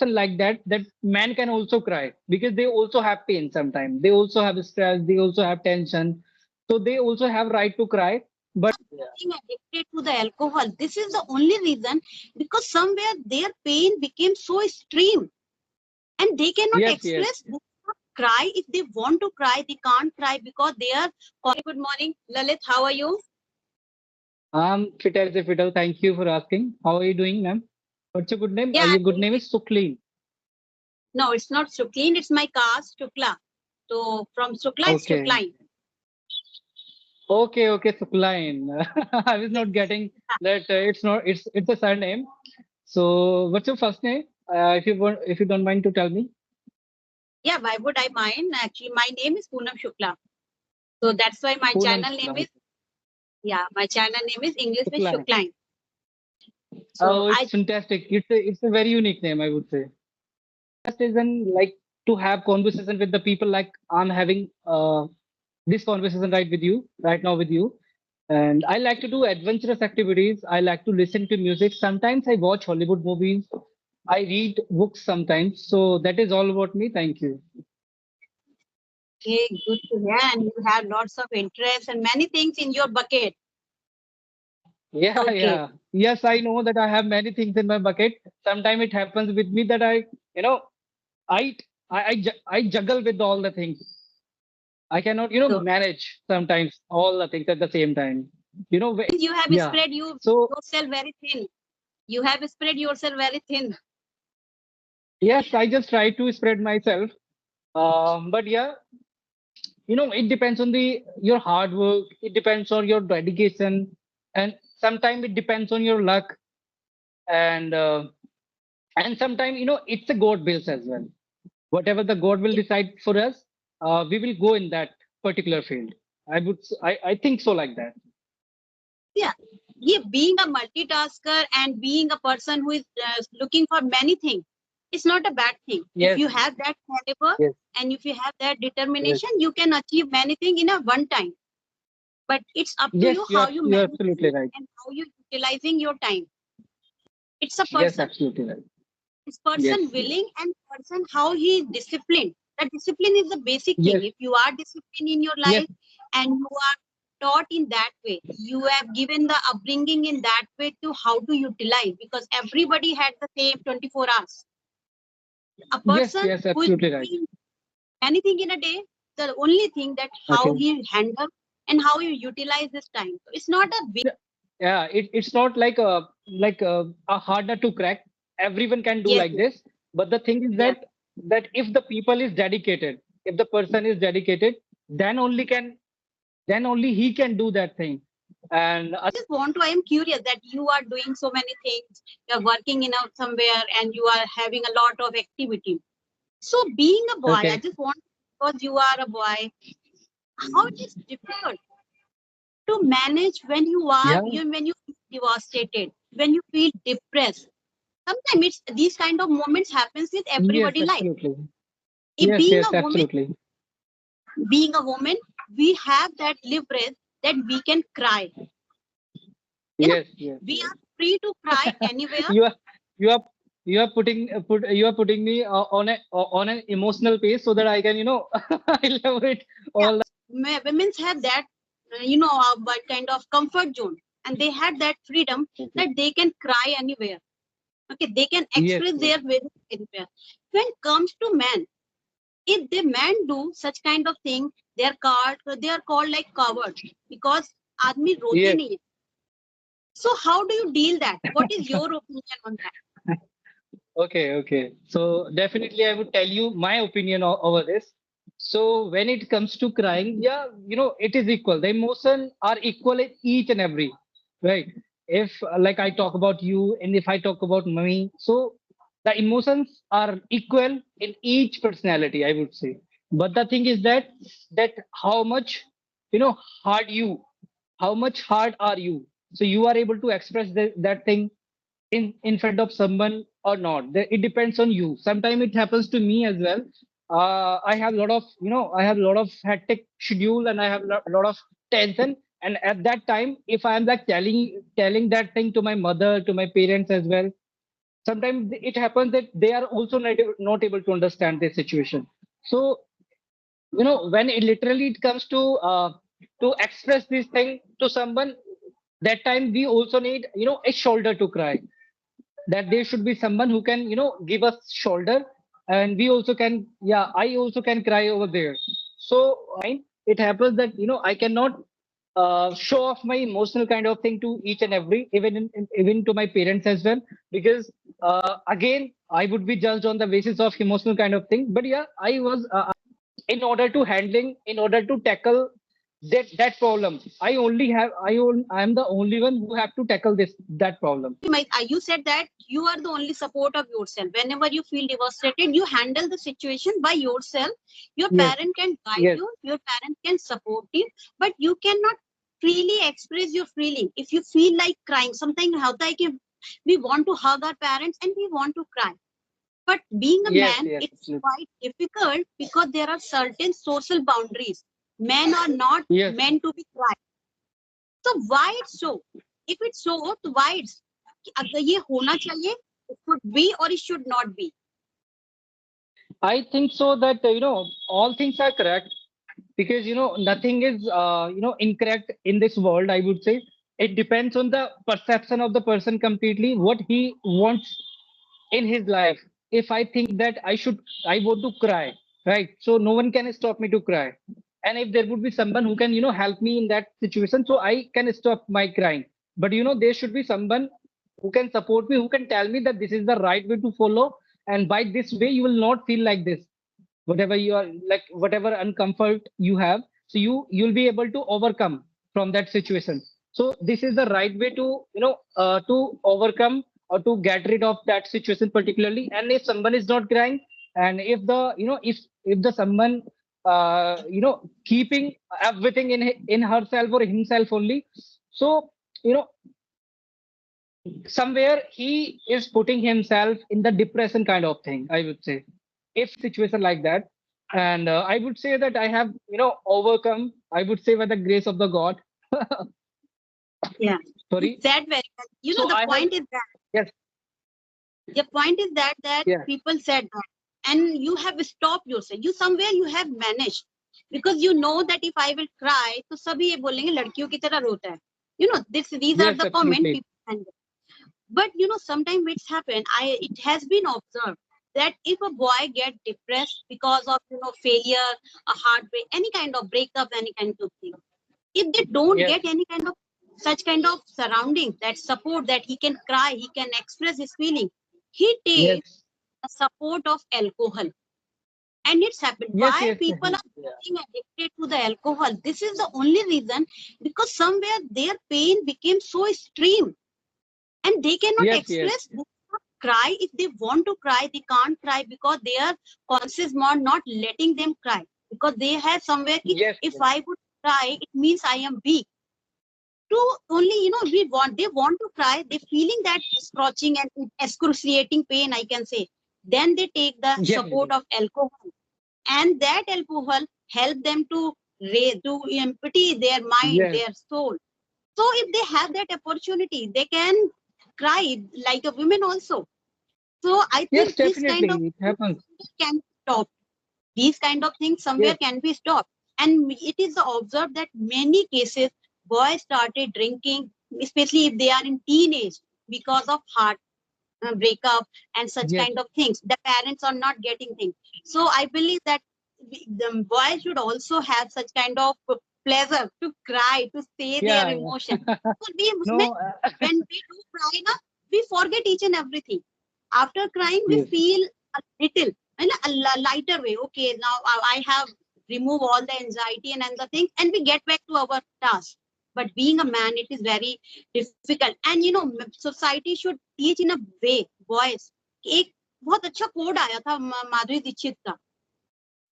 like that man can also cry because they also have pain sometimes. They also have stress, they also have tension. So they also have right to cry. But Being addicted to the alcohol. This is the only reason, because somewhere their pain became so extreme and they cannot yes, yes. express, they cannot cry. If they want to cry, they can't cry because they are. Good morning, Lalit. How are you? I'm fit as a fiddle. Thank you for asking. How are you doing, ma'am? What's your good name? Yeah, Your good name is Sukleen. no, it's not Shuklaeen, it's my caste, Shukla. So from Shukla, it's Okay. Shuklaeen. Okay, Sukleen. I was not getting that. It's a surname. So what's your first name? If you don't mind to tell me. Yeah, why would I mind? Actually, my name is Poonam Shukla. So that's why my Poonam channel name Shukla. is, yeah, my channel name is English with Shukla. Shuklaeen. So Oh, it's I, fantastic. It's a very unique name, I would say. Just isn't like to have conversation with the people like I'm having this conversation right now with you. And I like to do adventurous activities. I like to listen to music. Sometimes I watch Hollywood movies. I read books sometimes. So that is all about me. Thank you. okay, good to hear. And you have lots of interest and many things in your bucket. Yeah, Okay. yeah. Yes, I know that I have many things in my bucket. Sometimes it happens with me that you know, I, I juggle with all the things. I cannot, So manage sometimes all the things at the same time. you have Yeah. spread So yourself very thin. You have spread yourself very thin. yes, I just try to spread myself. But yeah, it depends on the your hard work. It depends on your dedication, and sometimes it depends on your luck, and sometimes it's a God wills as well. Whatever the God will decide for us, we will go in that particular field. I think so like that. Yeah. Yeah, being a multitasker and being a person who is looking for many things, it's not a bad thing. If Yes, you have that caliber yes, and if you have that yes, determination, you can achieve many things in a one time. But it's up to yes. you how you You're manage absolutely right. and how you utilizing your time. It's a Yes, person. absolutely right. This Yes, person yes, willing and person how he is disciplined. That discipline is the basic thing. yes, If you are disciplined in your yes, life and you are taught in that way, you have given the upbringing in that way to how to utilize, because everybody had the same 24 hours. A yes, person yes, who is absolutely right. doing anything in a day, the only thing that how Okay. he handle and how you utilize this time. So it's not a big, Yeah, it's not like a harder to crack. Everyone can do yes, like this. But the thing is yes. that if the people is dedicated, if the person is dedicated, then only he can do that thing. And Just want to, I am curious that you are doing so many things, you're working in out somewhere and you are having a lot of activity. So being a boy, I okay, just want, because you are a boy, how it is difficult to manage when you are yeah, when you feel devastated, when you feel depressed. Sometimes it's these kind of moments happens with yes, everybody life. absolutely, If yes, being yes, a woman, absolutely, we have that leverage that we can cry. You know, yes, yes, we yes. are free to cry anywhere. You are you are you are putting me on an emotional pace so that I can elaborate Yeah, all. women have that, what kind of comfort zone, and they had that freedom Okay. that they can cry anywhere. Okay, they can Yes, express yes, their feelings anywhere. When it comes to men, if the men do such kind of thing, they are called like coward because आदमी रोते yes. नहीं है. So how do you deal that? What is your opinion on that? Okay. So definitely, I would tell you my opinion over this. So when it comes to crying, yeah, it is equal. The emotion are equal in each and every, right? If like I talk about you, and if I talk about me, so the emotions are equal in each personality, I would say. But the thing is that how much, you know, hard you, how much hard are you? So you are able to express that thing in front of someone or not. It depends on you. Sometimes it happens to me as well. I have a lot of I have a lot of hectic schedule, and I have a lot of tension. And at that time, if I am like telling that thing to my mother, to my parents as well, sometimes it happens that they are also not able to understand their situation. So when it literally it comes to express this thing to someone, that time we also need a shoulder to cry, that there should be someone who can give us shoulder, and we also can, yeah, I also can cry over there. So it happens that I cannot show off my emotional kind of thing to each and every, even to my parents as well, because again I would be judged on the basis of emotional kind of thing. But yeah, I was in order to tackle that problem, I am the only one who have to tackle that problem. You said that you are the only support of yourself. Whenever you feel devastated, you handle the situation by yourself. Your Yes, parent can guide yes, you, your parent can support you, but you cannot freely express your feeling. If you feel like crying, sometimes how like we want to hug our parents and we want to cry. But being a yes, man, yes, it's absolutely. quite difficult because there are certain social boundaries. Men are not Yes, meant to be cried. So why it's so? If it's so, तो why it's अगर ये होना चाहिए, it should be or it should not be. I think so that all things are correct, because nothing is incorrect in this world. I would say it depends on the perception of the person completely, what he wants in his life. If I think that I want to cry, right? So no one can stop me to cry. And if there would be someone who can help me in that situation, so I can stop my crying. But there should be someone who can support me, who can tell me that this is the right way to follow, and by this way you will not feel like this, whatever you are like, whatever uncomfort you have, so you'll be able to overcome from that situation. So this is the right way to to overcome or to get rid of that situation particularly. And if someone is not crying, and if the if the someone keeping everything in herself or himself only, so you know somewhere he is putting himself in the depression kind of thing, I would say, if situation like that. And I would say that I have overcome, I would say, by the grace of the god. Yeah, you Sorry. said very well. So The I have, point is that yes, that yeah, people said that, and you have stopped yourself. You somewhere you have managed because you know that if I will cry, तो सभी ये बोलेंगे लड़कियों की तरह रोता है. These are yes, the comment absolutely, people send. But sometimes it's happened. It has been observed that if a boy get depressed because of failure, a heartbreak, any kind of breakup, any kind of thing, if they don't yes, get any kind of such kind of surrounding, that support, that he can cry, he can express his feeling, he takes yes, the support of alcohol. And it's happened. yes, Why yes, yes, people are yeah, getting addicted to the alcohol? This is the only reason, because somewhere their pain became so extreme and they cannot yes, yes, express, they cannot cry. If they want to cry, they can't cry because their conscious mind not letting them cry, because they have somewhere ki, yes, if yes, I would cry, it means I am weak. To only they want to cry, they feeling that scorching and excruciating pain, I can say. Then they take the yes, support of alcohol, and that alcohol help them to raise, to empty their mind, yes, their soul. So if they have that opportunity, they can cry like a woman also. So I yes, think this definitely kind of it happens. can stop. These kind of things somewhere Yes, can be stopped. And it is observed that many cases boys started drinking, especially if they are in teenage, because of heart breakup and such yes, kind of things. The parents are not getting things. So I believe that the boys should also have such kind of pleasure to cry, to say their yeah, emotion. yeah. So we, No, when we do cry, na, we forget each and everything. After crying, we yes, feel a little in a lighter way. Okay, now I have removed all the anxiety and the things, and we get back to our task. But being a man, it is very difficult. And society should teach in a way, boys. एक बहुत अच्छा code आया था माधुरी दीक्षित का,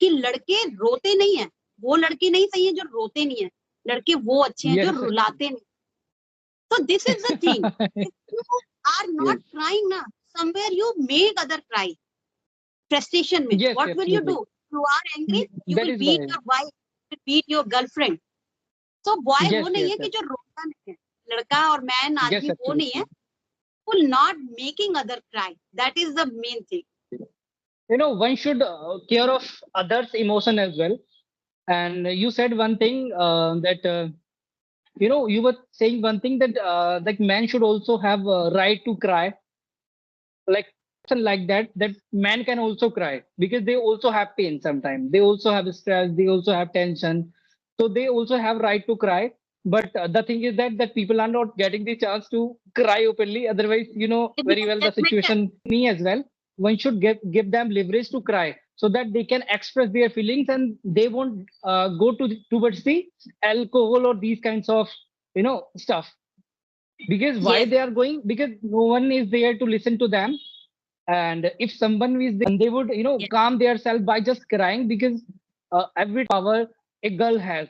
कि लड़के रोते नहीं है, वो लड़के नहीं सही है जो रोते नहीं है, लड़के वो अच्छे हैं जो yes, रुलाते नहीं. So this is the thing. If you are not yes, crying now, somewhere you make other cry. Frustration में, yes, what will you absolutely. do? You are angry, you That will is beat why. your wife, you will beat your girlfriend. So boy Yes, वो नहीं yes, है कि yes, जो रोता नहीं है, लड़का और मैन yes, आदमी वो नहीं है absolutely. not making other cry. That is the main thing. One should care of others' emotion as well. And you said one thing that you were saying one thing that like man should also have a right to cry, like like that man can also cry because they also have pain sometimes, they also have stress, they also have tension, so they also have right to cry. But the thing is that people are not getting the chance to cry openly. Otherwise, you know Because very well the that matters. situation me as well. One should give them leverage to cry so that they can express their feelings and they won't go towards the alcohol or these kinds of stuff. Because why Yes, they are going, because no one is there to listen to them. And if someone is there, they would yes, calm themselves by just crying, because every power a girl has.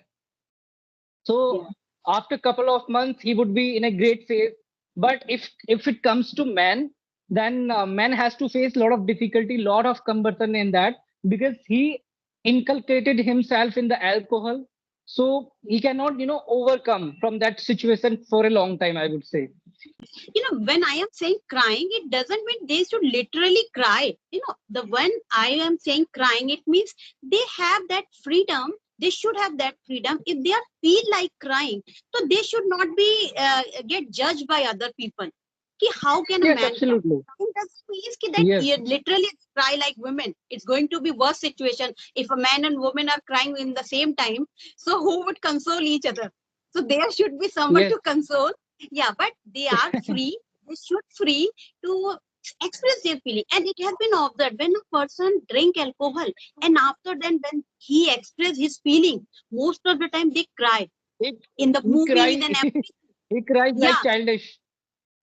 yes, So after a couple of months he would be in a great phase. But if it comes to man, then man has to face a lot of difficulty, lot of conversion in that, because he inculcated himself in the alcohol. So he cannot overcome from that situation for a long time, I would say. when I am saying crying, it doesn't mean they should literally cry. The when I am saying crying, it means they have that freedom. They should have that freedom. If they are feel like crying, so they should not be get judged by other people. How can a Yes, man cry? absolutely. It doesn't mean that Yes, you literally cry like women. It's going to be worse situation if a man and woman are crying in the same time. So who would console each other? So there should be someone yes, to console. Yeah, but they are free. They should free to express their feeling. And it has been observed when a person drink alcohol and after then when he express his feeling, most of the time they cry he, in the he movies cry and everything. he cries like Yeah, childish.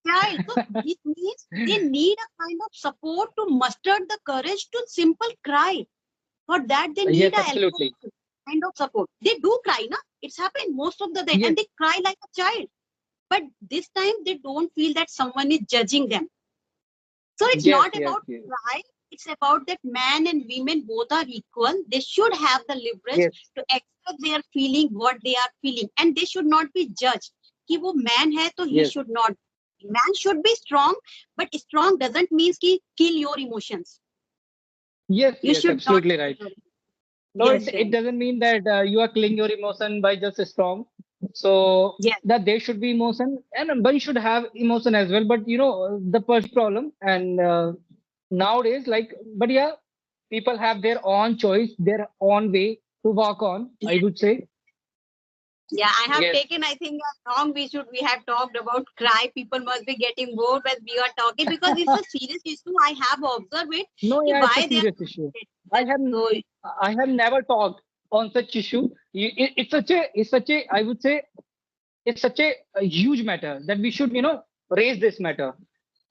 child. So it means they need a kind of support to muster the courage to simple cry. For that, they need Yes, a alcohol absolutely. kind of support. They do cry, na? It's happened most of the time, Yes, and they cry like a child. But this time, they don't feel that someone is judging them. So it's yes, not yes, about yes, pride. It's about that man and women both are equal. They should have the leverage yes, to express their feeling, what they are feeling, and they should not be judged. कि वो man है तो he yes, should not. Man should be strong, but strong doesn't mean कि kill your emotions. yes, You yes, should not absolutely kill right. your No, it, yes, it yes, doesn't mean that you are killing your emotion by just strong. So yes, that there should be emotion, and one should have emotion as well. But the problem, and nowadays, like, but yeah, people have their own choice, their own way to walk on, I yes. would say. Yeah, I have Yes. taken, I think, a long we have talked about cry. People must be getting bored when we are talking because it's a serious issue. I have observed it. No, yeah, it's a Why they are serious issue. I yes, have so I have never talked on such issue. It's such a I would say it's such a huge matter that we should raise this matter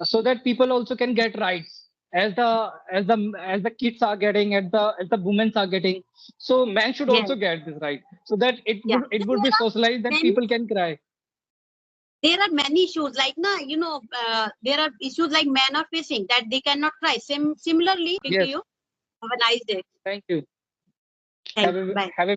so that people also can get rights as the kids are getting, as the women are getting. So men should yes, also get this right so that it yeah. would it would be socialized that Many people can cry. there are many issues like there are issues like men are facing that they cannot cry. Similarly, to Yes, you. Have a nice day. thank you. Thank you. Bye. Have a